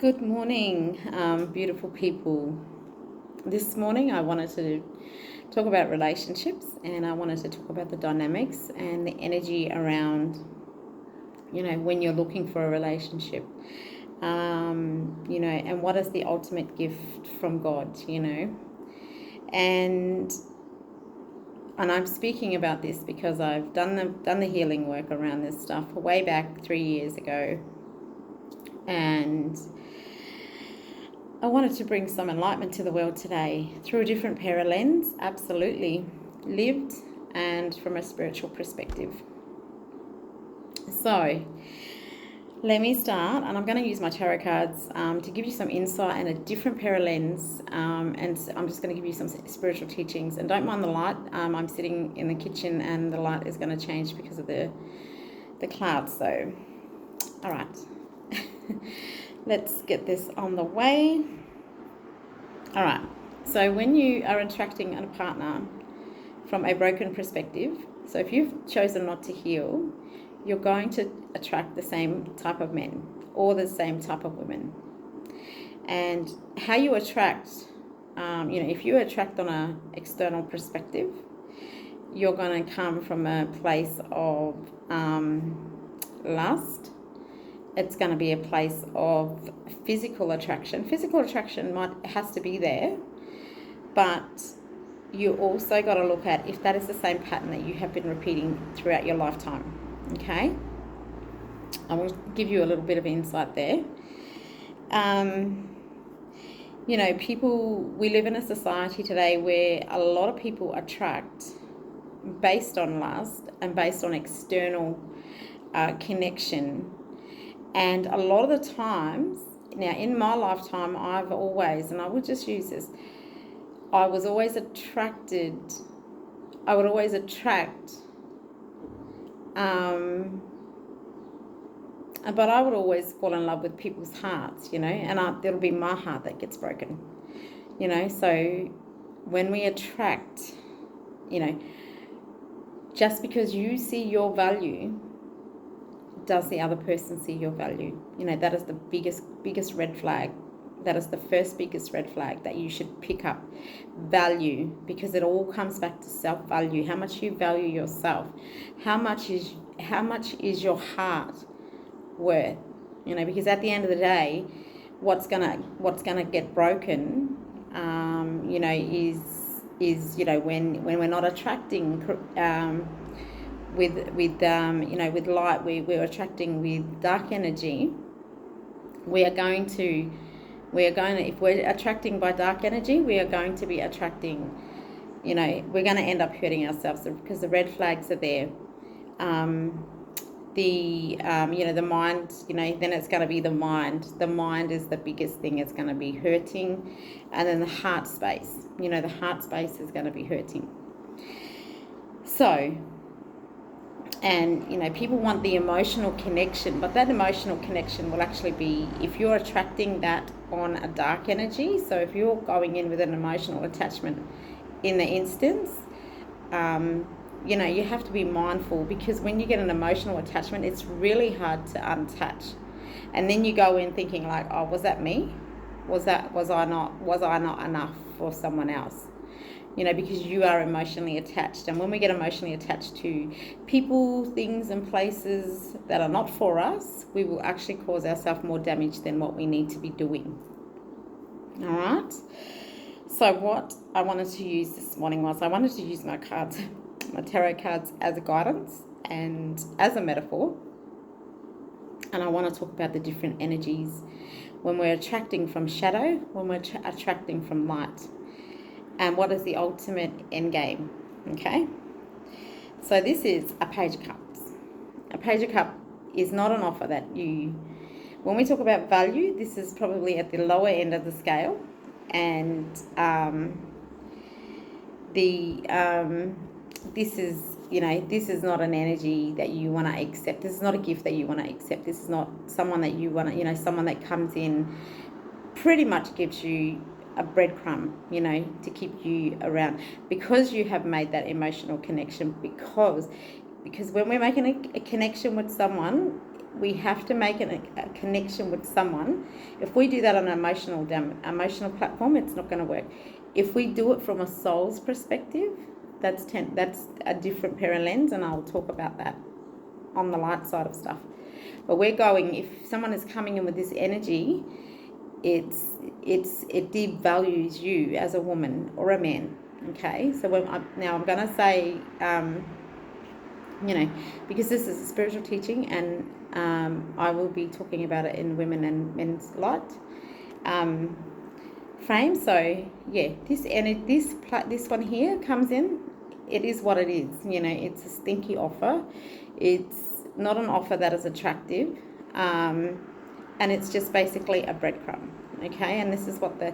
Good morning, beautiful people. This morning I wanted to talk about relationships, and I wanted to talk about the dynamics and the energy around, when you're looking for a relationship, and what is the ultimate gift from God, and I'm speaking about this because I've done the healing work around this stuff way back 3 years ago, and I wanted to bring some enlightenment to the world today through a different pair of lens, absolutely, lived and from a spiritual perspective. So let me start, and I'm going to use my tarot cards to give you some insight and a different pair of lens, and I'm just going to give you some spiritual teachings. And don't mind the light. I'm sitting in the kitchen and the light is going to change because of the clouds. So, all right. Let's get this on the way. All right. So when you are attracting a partner from a broken perspective, so if you've chosen not to heal, you're going to attract the same type of men or the same type of women. And how you attract, if you attract on an external perspective, you're going to come from a place of lust. It's going to be a place of physical attraction. Physical attraction has to be there, but you also got to look at if that is the same pattern that you have been repeating throughout your lifetime. Okay, I will give you a little bit of insight there. We live in a society today where a lot of people attract based on lust and based on external connection. And a lot of the times, now in my lifetime, I would just use this, I would always attract, but I would always fall in love with people's hearts, and it'll be my heart that gets broken, so when we attract, just because you see your value, does the other person see your value? That is the biggest red flag. That is the first biggest red flag that you should pick up. Value, because it all comes back to self-value. How much you value yourself. How much is your heart worth? Because at the end of the day, what's gonna get broken, is when we're not attracting with light, we're attracting with dark energy. If we're attracting by dark energy, we are going to be attracting, we're going to end up hurting ourselves because the red flags are there. The mind, then it's going to be the mind. The mind is the biggest thing. It's going to be hurting. And then the heart space, the heart space is going to be hurting. So, and people want the emotional connection, but that emotional connection will actually be if you're attracting that on a dark energy. So if you're going in with an emotional attachment in the instance, you have to be mindful, because when you get an emotional attachment, it's really hard to unattach. And then you go in thinking like, oh, was that me? Was I not enough for someone else? Because you are emotionally attached. And when we get emotionally attached to people, things, and places that are not for us, we will actually cause ourselves more damage than what we need to be doing. All right? So what I wanted to use this morning was I wanted to use my cards, my tarot cards, as a guidance and as a metaphor. And I want to talk about the different energies when we're attracting from shadow, when we're attracting from light. And what is the ultimate end game? Okay, so this is a Page of Cups. A Page of Cups is not an offer that when we talk about value, this is probably at the lower end of the scale, and this is not an energy that you want to accept. This is not a gift that you want to accept. This is not someone that you want to, someone that comes in, pretty much gives you a breadcrumb, to keep you around, because you have made that emotional connection. Because when we're making a connection with someone, we have to make a connection with someone. If we do that on an emotional platform, it's not going to work. If we do it from a soul's perspective, that's a different pair of lens, and I'll talk about that on the light side of stuff. But we're going, if someone is coming in with this energy, it devalues you as a woman or a man. Okay, so now I'm going to say, because this is a spiritual teaching, and I will be talking about it in women and men's light frame. So yeah, this one here comes in. It is what it is. It's a stinky offer. It's not an offer that is attractive, and it's just basically a breadcrumb. Okay, and this is what the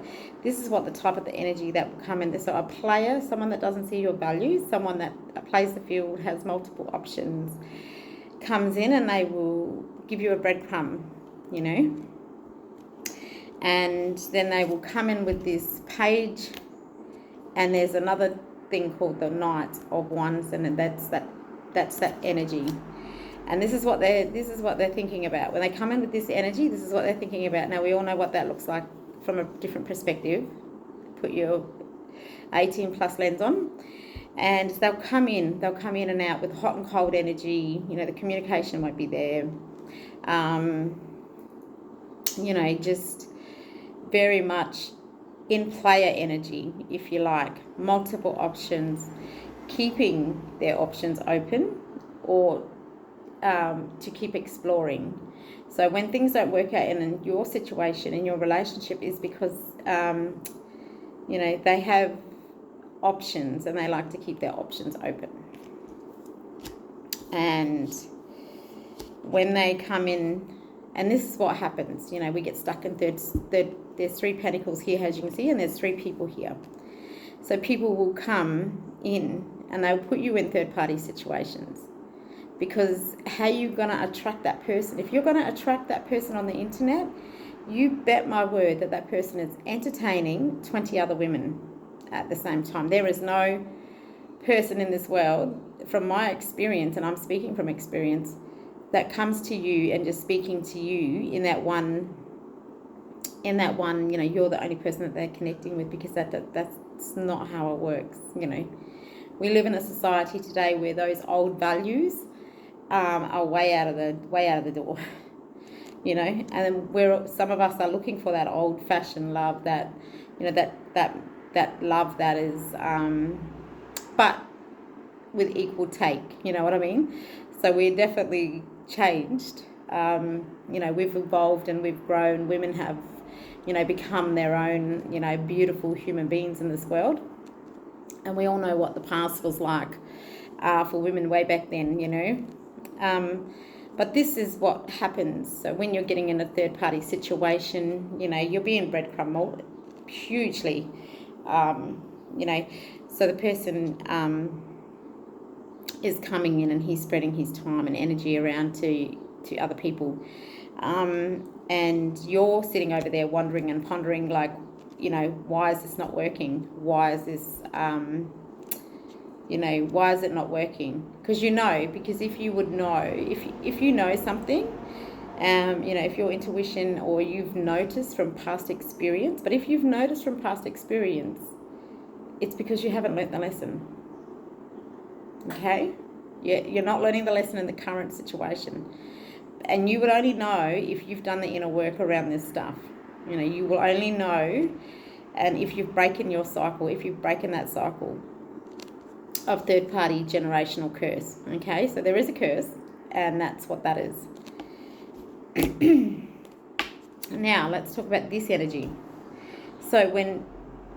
type of the energy that will come in. So a player, someone that doesn't see your value, someone that plays the field, has multiple options, comes in and they will give you a breadcrumb, and then they will come in with this page, and there's another thing called the Knight of Wands, and that's that energy. And this is what they're thinking about. When they come in with this energy, this is what they're thinking about. Now, we all know what that looks like from a different perspective. Put your 18 plus lens on, and they'll come in and out with hot and cold energy. The communication won't be there. Just very much in player energy, if you like. Multiple options, keeping their options open, or to keep exploring. So when things don't work out in your situation, in your relationship, is because they have options and they like to keep their options open. And when they come in, and this is what happens, we get stuck in third. There's 3 pentacles here, as you can see, and there's 3 people here. So people will come in and they'll put you in third party situations. Because how are you going to attract that person? If you're going to attract that person on the internet, you bet my word that person is entertaining 20 other women at the same time. There is no person in this world, from my experience, and I'm speaking from experience, that comes to you and just speaking to you in that one, you're the only person that they're connecting with, because that's not how it works. We live in a society today where those old values are way out of the door, and some of us are looking for that old-fashioned love, that love that is, but with equal take. You know what I mean? So we're definitely changed. We've evolved and we've grown. Women have, become their own, beautiful human beings in this world, and we all know what the past was like for women way back then. But this is what happens. So when you're getting in a third-party situation, you're being breadcrumbed hugely. So the person is coming in and he's spreading his time and energy around to other people. And you're sitting over there wondering and pondering, like, why is this not working? Why is this... why is it not working? Because because if you would know, if you know something, if your intuition, or you've noticed from past experience, but if you've noticed from past experience, it's because you haven't learnt the lesson. Okay? You're not learning the lesson in the current situation. And you would only know if you've done the inner work around this stuff. You will only know, and if you've broken your cycle, if you've broken that cycle of third-party generational curse. Okay, so there is a curse, and that's what that is. Now let's talk about this energy. So when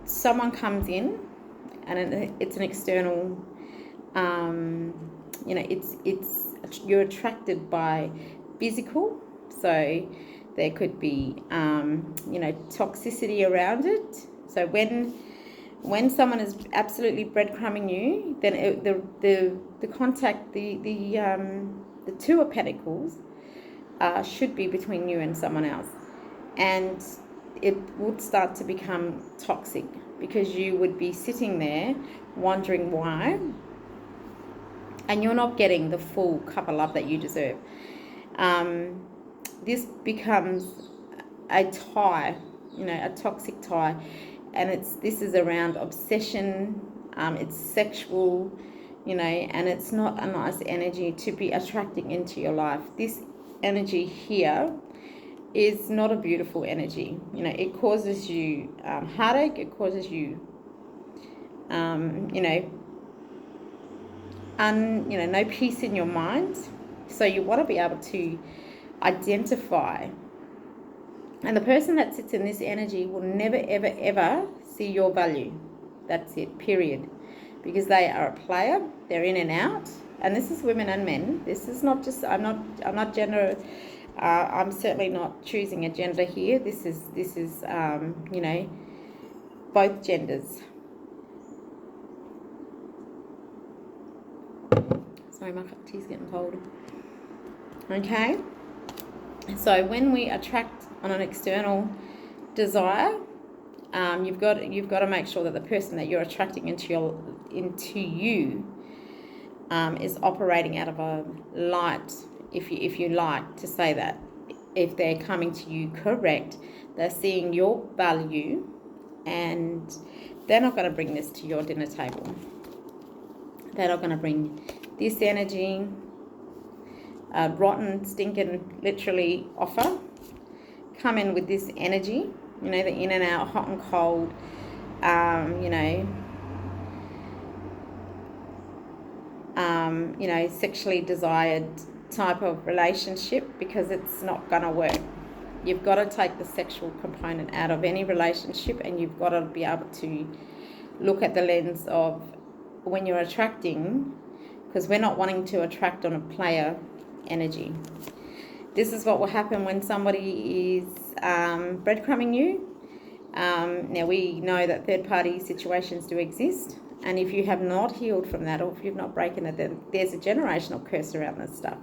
someone comes in, and it's an external, you're attracted by physical. So there could be toxicity around it. So when someone is absolutely breadcrumbing you, then the contact, the 2 of Pentacles should be between you and someone else, and it would start to become toxic, because you would be sitting there wondering why, and you're not getting the full cup of love that you deserve. This becomes a tie, a toxic tie, and this is around obsession. It's sexual, and it's not a nice energy to be attracting into your life. This energy here is not a beautiful energy. It causes you heartache. It causes you, no peace in your mind. So you want to be able to identify. And the person that sits in this energy will never, ever, ever see your value. That's it, period. Because they are a player. They're in and out. And this is women and men. This is not just, I'm not gender, I'm certainly not choosing a gender here. This is both genders. Sorry, my cup of tea's getting cold. Okay? So when we attract on an external desire, you've got to make sure that the person that you're attracting into you is operating out of a light, if you like to say that. If they're coming to you correct, they're seeing your value, and they're not going to bring this to your dinner table. They're not going to bring this energy, rotten, stinking, literally offer. Come in with this energy, the in and out, hot and cold, sexually desired type of relationship, because it's not going to work. You've got to take the sexual component out of any relationship, and you've got to be able to look at the lens of when you're attracting, because we're not wanting to attract on a player energy. This is what will happen when somebody is breadcrumbing you. Now, we know that third-party situations do exist, and if you have not healed from that, or if you've not broken it, then there's a generational curse around this stuff.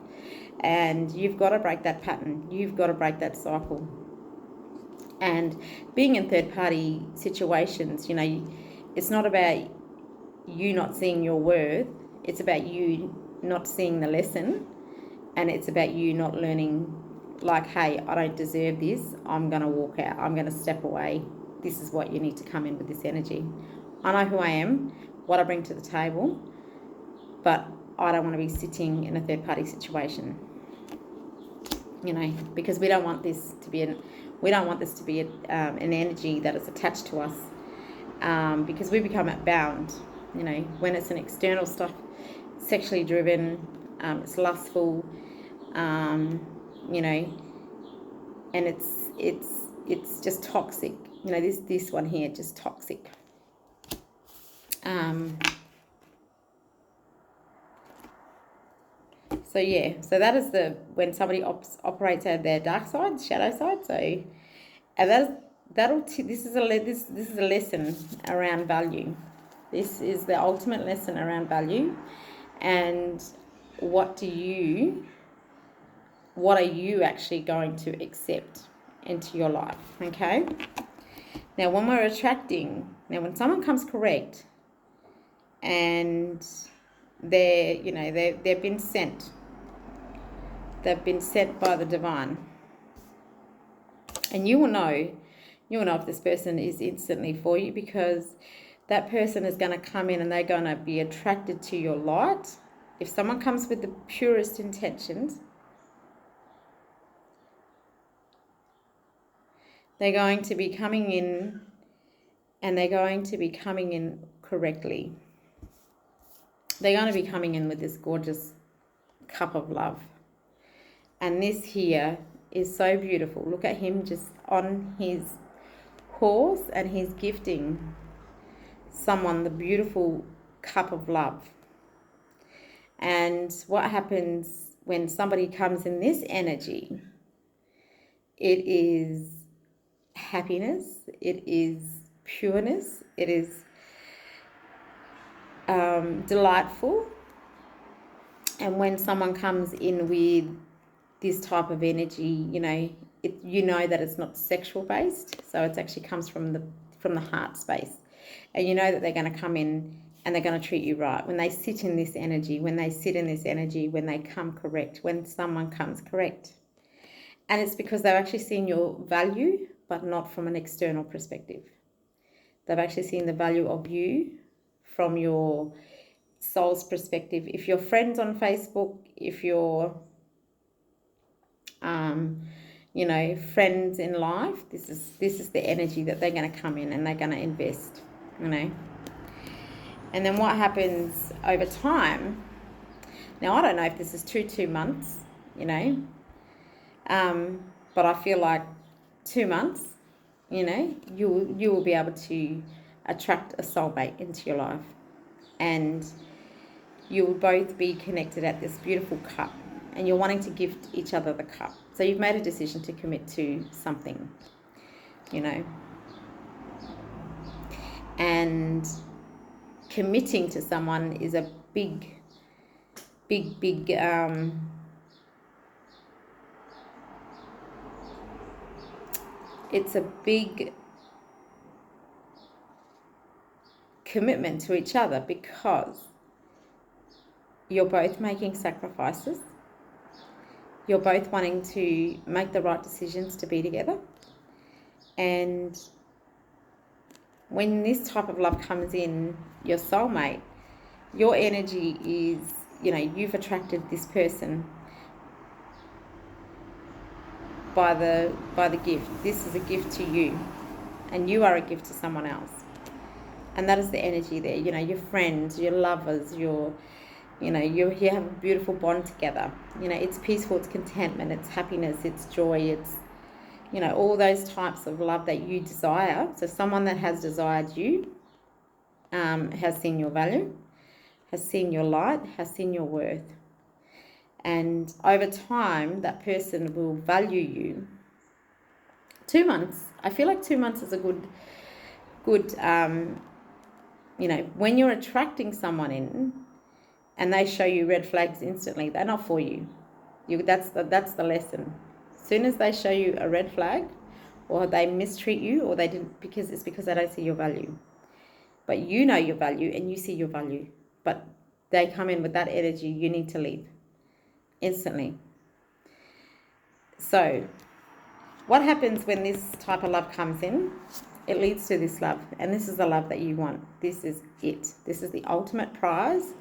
And you've got to break that pattern. You've got to break that cycle. And being in third-party situations, it's not about you not seeing your worth. It's about you not seeing the lesson. And it's about you not learning, like, hey, I don't deserve this. I'm going to walk out. I'm going to step away. This is what you need to come in with this energy. I know who I am, what I bring to the table, but I don't want to be sitting in a third-party situation, because we don't want this to be an energy that is attached to us, because we become bound, when it's an external stuff, sexually driven, it's lustful, and it's just toxic. This one here, just toxic. So that is when somebody operates out of their dark side, shadow side. So, and this is a lesson around value. This is the ultimate lesson around value, and what are you actually going to accept into your life? Okay. Now, when we're attracting, when someone comes correct, and they've been sent. They've been sent by the divine. And you will know if this person is instantly for you, because that person is going to come in and they're going to be attracted to your light. If someone comes with the purest intentions, they're going to be coming in, and they're going to be coming in correctly. They're going to be coming in with this gorgeous cup of love. And this here is so beautiful. Look at him just on his horse, and he's gifting someone the beautiful cup of love. And what happens when somebody comes in this energy, it is happiness, it is pureness, it is delightful. And when someone comes in with this type of energy, that it's not sexual based, so it actually comes from the heart space, and that they're going to come in and they're going to treat you right. When they sit in this energy, when they come correct, when someone comes correct. And it's because they've actually seen your value, but not from an external perspective. They've actually seen the value of you from your soul's perspective. If you're friends on Facebook, if you're, friends in life, this is the energy that they're going to come in and they're going to invest, And then what happens over time? Now, I don't know if this is 2 months, but I feel like 2 months, you will be able to attract a soulmate into your life, and you will both be connected at this beautiful cup, and you're wanting to gift each other the cup. So you've made a decision to commit to something, and committing to someone is a big it's a big commitment to each other, because you're both making sacrifices, you're both wanting to make the right decisions to be together. And when this type of love comes in, your soulmate, your energy is, you've attracted this person by the gift. This is a gift to you, and you are a gift to someone else. And that is the energy there. Your friends, your lovers, you have a beautiful bond together. It's peaceful, it's contentment, it's happiness, it's joy, it's, all those types of love that you desire. So someone that has desired you has seen your value, has seen your light, has seen your worth. And over time, that person will value you. 2 months. I feel like 2 months is a good, when you're attracting someone in and they show you red flags instantly, they're not for you. That's the lesson. As soon as they show you a red flag, or they mistreat you, or they didn't, because they don't see your value. But you know your value and you see your value. But they come in with that energy, you need to leave instantly. So what happens when this type of love comes in? It leads to this love, and this is the love that you want. This is it. This is the ultimate prize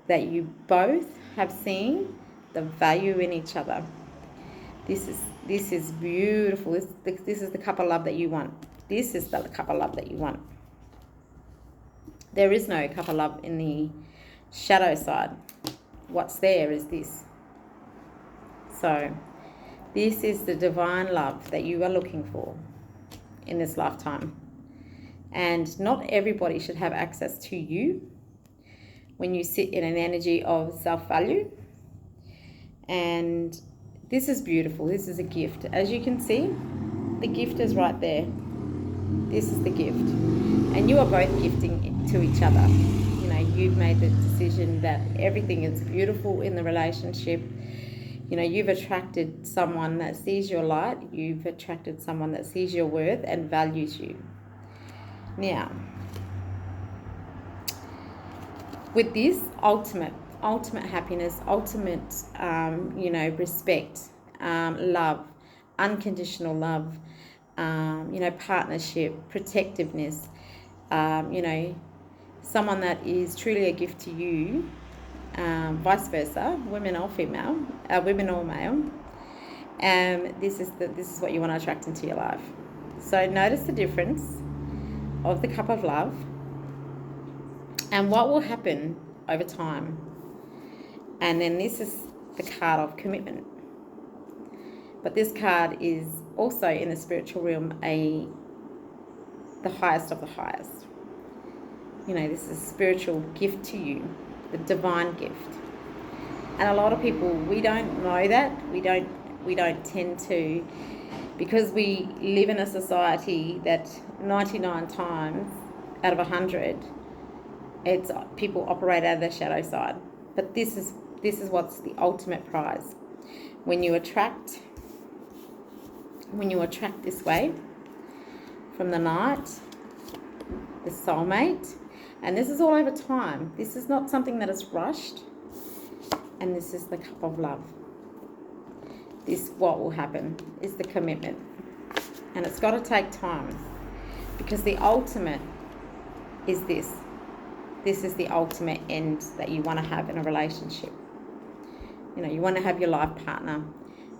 that you both have seen the value in each other. This is beautiful. This is the cup of love that you want. This is the cup of love that you want. There is no cup of love in the shadow side. What's there is this. So this is the divine love that you are looking for in this lifetime. And not everybody should have access to you when you sit in an energy of self-value. And this is beautiful. This is a gift. As you can see, the gift is right there. This is the gift. And you are both gifting it to each other. You've made the decision that everything is beautiful in the relationship. You've attracted someone that sees your light. You've attracted someone that sees your worth and values you. Now, with this ultimate happiness, ultimate, respect, love, unconditional love, partnership, protectiveness, someone that is truly a gift to you, vice versa, women or female, women or male, this is what you want to attract into your life. So notice the difference of the cup of love and what will happen over time. And then this is the card of commitment. But this card is also in the spiritual realm the highest of the highest. This is a spiritual gift to you, the divine gift. And a lot of people, we don't know that. We don't tend to, because we live in a society that 99 times out of 100, it's people operate out of their shadow side. But this is what's the ultimate prize. When you attract this way from the night, the soulmate, And this is all over time. This is not something that is rushed. And this is the cup of love. This, what will happen, is the commitment. And it's got to take time. Because the ultimate is this. This is the ultimate end that you want to have in a relationship. You know, you want to have your life partner.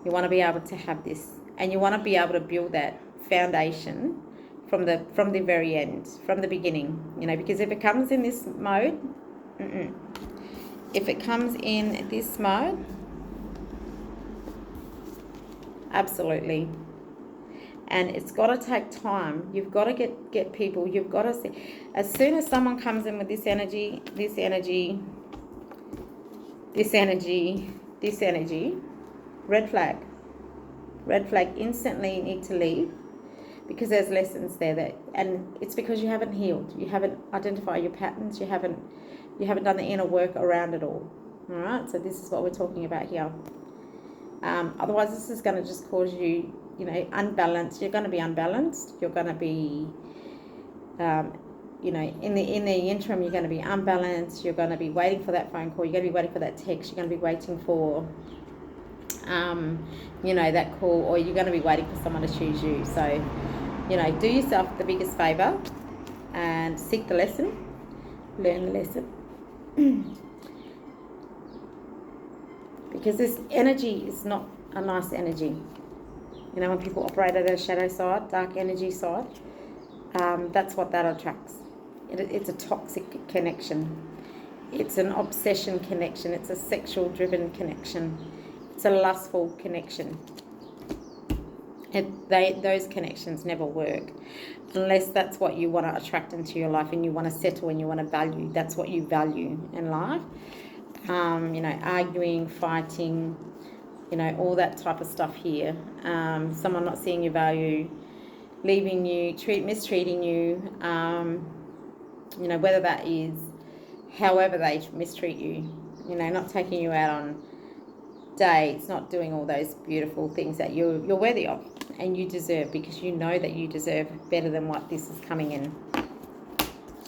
You want to be able to have this. And you want to be able to build that foundation from the very end, from the beginning. You know, because if it comes in this mode, if it comes in this mode, absolutely. And it's got to take time. You've got to get people. You've got to see. As soon as someone comes in with this energy, this energy, this energy, this energy, red flag. Red flag, instantly need to leave, because there's lessons there that, and it's because you haven't healed. You haven't identified your patterns. You haven't done the inner work around it all. All right. So this is what we're talking about here. Otherwise, this is going to just cause you, you know, unbalanced. You're going to be unbalanced. You're going to be, you know, in the interim, you're going to be unbalanced. You're going to be waiting for that phone call. You're going to be waiting for that text. You're going to be waiting for, you know, that call, or you're going to be waiting for someone to choose you. So, you know, do yourself the biggest favor and seek the lesson, learn the lesson. Because this energy is not a nice energy. You know, when people operate at their shadow side, dark energy side, that's what that attracts. It's a toxic connection. It's an obsession connection. It's a sexual driven connection. It's a lustful connection. Those connections never work unless that's what you want to attract into your life, and you want to settle and you want to value. That's what you value in life. You know, arguing, fighting, you know, all that type of stuff here. Someone not seeing your value, leaving you, mistreating you, you know, whether that is however they mistreat you, you know, not taking you out on dates, not doing all those beautiful things that you're worthy of and you deserve, because you know that you deserve better than what this is coming in,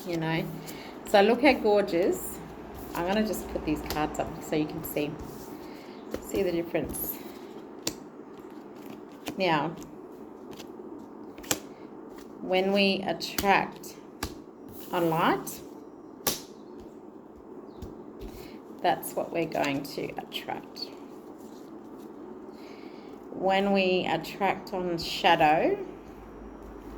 you know. So look how gorgeous. I'm going to just put these cards up so you can see the difference. Now, when we attract on light, that's what we're going to attract. When we attract on shadow,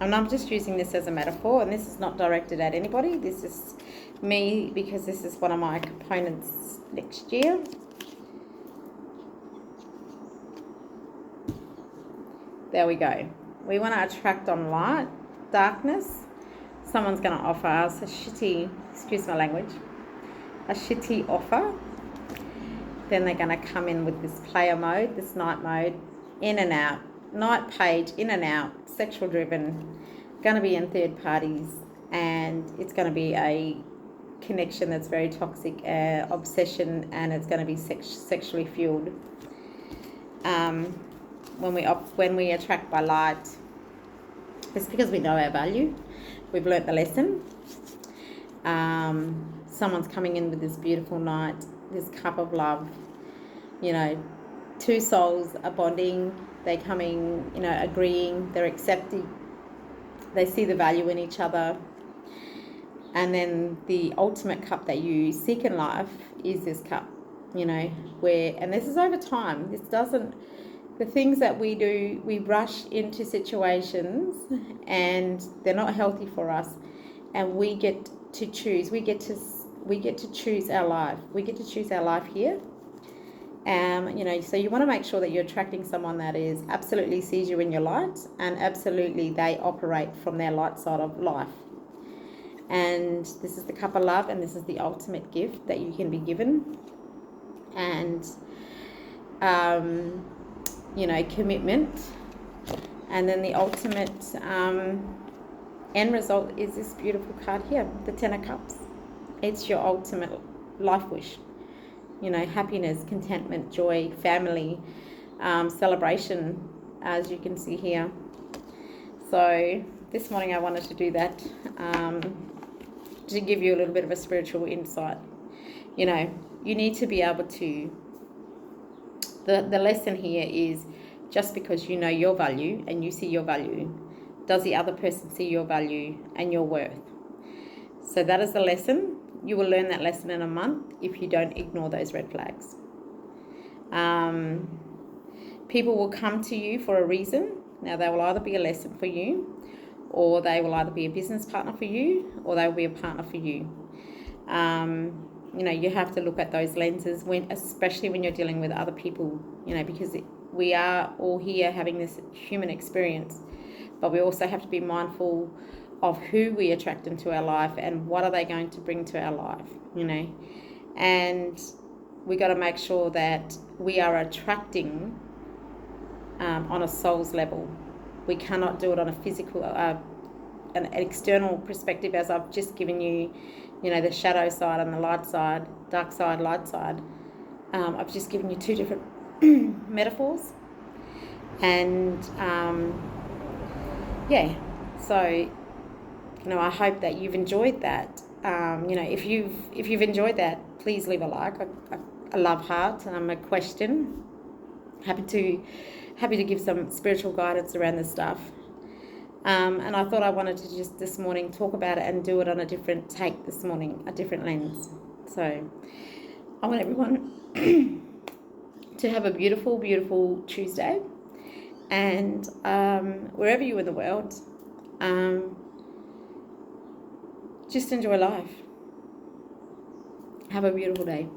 and I'm just using this as a metaphor, and this is not directed at anybody. This is me, because this is one of my components next year. There we go. We want to attract on light, darkness. Someone's going to offer us a shitty, excuse my language, a shitty offer. Then they're going to come in with this player mode, this night mode, in and out, night page, in and out, sexual driven, going to be in third parties, and it's going to be a connection that's very toxic, obsession, and it's going to be sexually fueled. When we attract by light, it's because we know our value. We've learnt the lesson. Someone's coming in with this beautiful night, this cup of love. You know, two souls are bonding. They're coming, you know, agreeing. They're accepting. They see the value in each other. And then the ultimate cup that you seek in life is this cup, you know, and this is over time. The things that we do, we rush into situations and they're not healthy for us. And we get to choose. We get to choose our life. We get to choose our life here. You know, so you want to make sure that you're attracting someone that is absolutely sees you in your light, and absolutely they operate from their light side of life. And this is the cup of love, and this is the ultimate gift that you can be given. And, you know, commitment. And then the ultimate end result is this beautiful card here, the Ten of Cups. It's your ultimate life wish. You know, happiness, contentment, joy, family, celebration, as you can see here. So this morning I wanted to do that. to give you a little bit of a spiritual insight. You know, you need to be able to, the lesson here is, just because you know your value and you see your value, does the other person see your value and your worth? So that is the lesson. You will learn that lesson in a month if you don't ignore those red flags. People will come to you for a reason. Now, they will either be a lesson for you, or they will either be a business partner for you, or they will be a partner for you. You know, you have to look at those lenses, especially when you're dealing with other people, you know, because we are all here having this human experience, but we also have to be mindful of who we attract into our life and what are they going to bring to our life, you know. And we got to make sure that we are attracting on a soul's level. We cannot do it on a physical, an external perspective, as I've just given you, you know, the shadow side and the light side, dark side, light side. I've just given you two different metaphors. And yeah, so, you know, I hope that you've enjoyed that. You know, if you've enjoyed that, please leave a like, a love heart, a question. Happy to give some spiritual guidance around this stuff. And I thought I wanted to just this morning talk about it and do it on a different take this morning, a different lens. So I want everyone to have a beautiful, beautiful Tuesday. And wherever you're in the world, just enjoy life. Have a beautiful day.